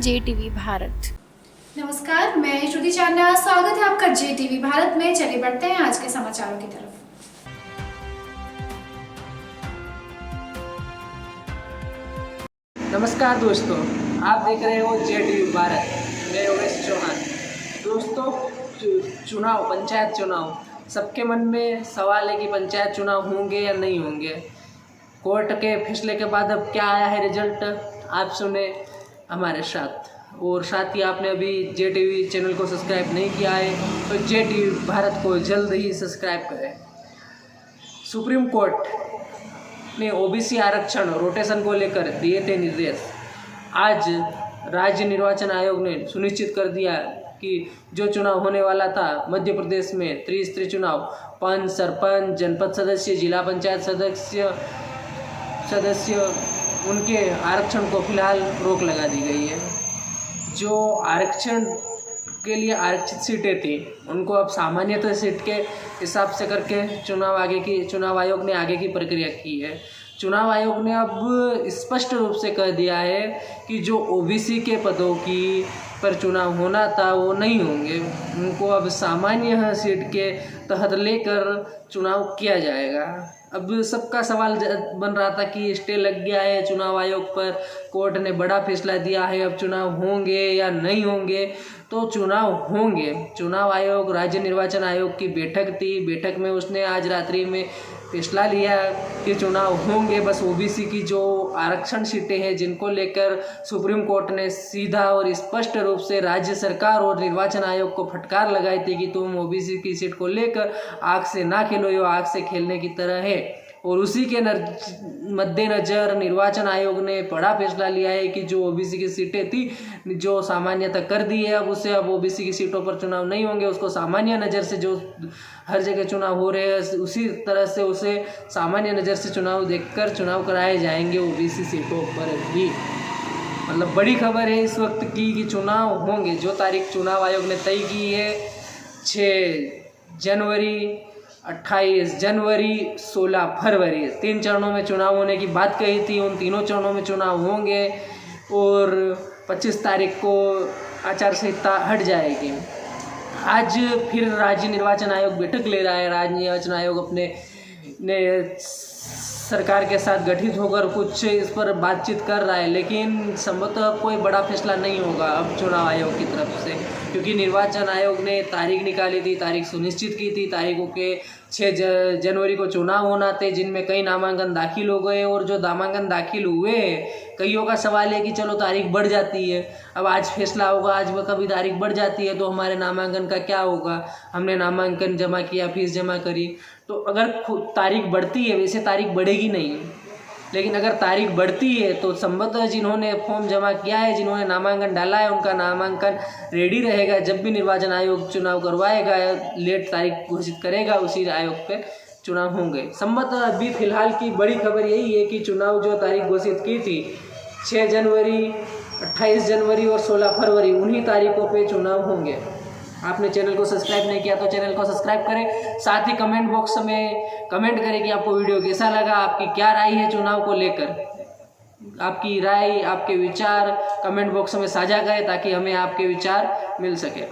JTV Bharat. नमस्कार, मैं श्रुति चांदा, स्वागत है आपका JTV भारत में। चलिए बढ़ते हैं आज के समाचारों की तरफ। नमस्कार दोस्तों, आप देख रहे हो JTV भारत। मैं योगेश चौहान। दोस्तों, चुनाव, पंचायत चुनाव, सबके मन में सवाल है कि पंचायत चुनाव होंगे या नहीं होंगे। कोर्ट के फैसले के बाद अब क्या आया है रिजल्ट, आप सुने हमारे साथ। और साथ ही आपने अभी JTV चैनल को सब्सक्राइब नहीं किया है तो JTV भारत को जल्द ही सब्सक्राइब करें। सुप्रीम कोर्ट ने OBC आरक्षण रोटेशन को लेकर दिए थे निर्देश। आज राज्य निर्वाचन आयोग ने सुनिश्चित कर दिया कि जो चुनाव होने वाला था मध्य प्रदेश में त्रिस्तरीय चुनाव, पंच, सरपंच, जनपद सदस्य, जिला पंचायत सदस्य उनके आरक्षण को फिलहाल रोक लगा दी गई है। जो आरक्षण के लिए आरक्षित सीटें थी उनको अब सामान्यतः सीट के हिसाब से करके चुनाव आयोग ने आगे की प्रक्रिया की है। चुनाव आयोग ने अब स्पष्ट रूप से कह दिया है कि जो OBC के पदों की पर चुनाव होना था वो नहीं होंगे, उनको अब सामान्य सीट के तहत लेकर चुनाव किया जाएगा। अब सबका सवाल बन रहा था कि स्टे लग गया है चुनाव आयोग पर, कोर्ट ने बड़ा फैसला दिया है, अब चुनाव होंगे या नहीं होंगे। तो चुनाव होंगे। चुनाव आयोग, राज्य निर्वाचन आयोग की बैठक थी, बैठक में उसने आज रात्रि में फैसला लिया कि चुनाव होंगे। बस OBC की जो आरक्षण सीटें हैं जिनको लेकर सुप्रीम कोर्ट ने सीधा और स्पष्ट रूप से राज्य सरकार और निर्वाचन आयोग को फटकार लगाई थी कि तुम OBC की सीट को लेकर आग से ना खेलो, ये आग से खेलने की तरह है। और उसी के मद्देनज़र निर्वाचन आयोग ने बड़ा फैसला लिया है कि जो OBC की सीटें थी जो सामान्यतः कर दी है, अब OBC की सीटों पर चुनाव नहीं होंगे। उसको सामान्य नज़र से जो हर जगह चुनाव हो रहे हैं उसी तरह से उसे सामान्य नज़र से चुनाव देखकर चुनाव कराए जाएंगे OBC सीटों पर भी। मतलब बड़ी खबर है इस वक्त की कि चुनाव होंगे। जो तारीख चुनाव आयोग ने तय की है 6 जनवरी, 28 जनवरी, 16 फरवरी, 3 चरणों में चुनाव होने की बात कही थी। उन तीनों चरणों में चुनाव होंगे और 25 तारीख को आचार संहिता हट जाएगी। आज फिर राज्य निर्वाचन आयोग बैठक ले रहा है। राज्य निर्वाचन आयोग अपने सरकार के साथ गठित होकर कुछ इस पर बातचीत कर रहा है, लेकिन संभवतः कोई बड़ा फैसला नहीं होगा अब चुनाव आयोग की तरफ से, क्योंकि निर्वाचन आयोग ने तारीख निकाली थी, तारीख सुनिश्चित की थी। तारीखों के 6 जनवरी को चुनाव होना थे, जिनमें कई नामांकन दाखिल हो गए। और जो नामांकन दाखिल हुए कईयों का सवाल है कि चलो तारीख बढ़ जाती है, अब आज फैसला होगा, आज कभी तारीख बढ़ जाती है तो हमारे नामांकन का क्या होगा। हमने नामांकन जमा किया, फीस जमा करी, तो अगर तारीख बढ़ती है, वैसे तारीख बढ़ेगी नहीं, लेकिन अगर तारीख बढ़ती है तो संभवतः जिन्होंने फॉर्म जमा किया है, जिन्होंने नामांकन डाला है, उनका नामांकन रेडी रहेगा। जब भी निर्वाचन आयोग चुनाव करवाएगा, लेट तारीख घोषित करेगा, उसी आयोग पे चुनाव होंगे संभवतः। अभी फिलहाल की बड़ी खबर यही है कि चुनाव जो तारीख घोषित की थी 6 जनवरी, 28 जनवरी और 16 फरवरी, उन्हीं तारीखों पे चुनाव होंगे। आपने चैनल को सब्सक्राइब नहीं किया तो चैनल को सब्सक्राइब करें। साथ ही कमेंट बॉक्स में कमेंट करें कि आपको वीडियो कैसा लगा, आपकी क्या राय है चुनाव को लेकर। आपकी राय, आपके विचार कमेंट बॉक्स में साझा करें ताकि हमें आपके विचार मिल सके।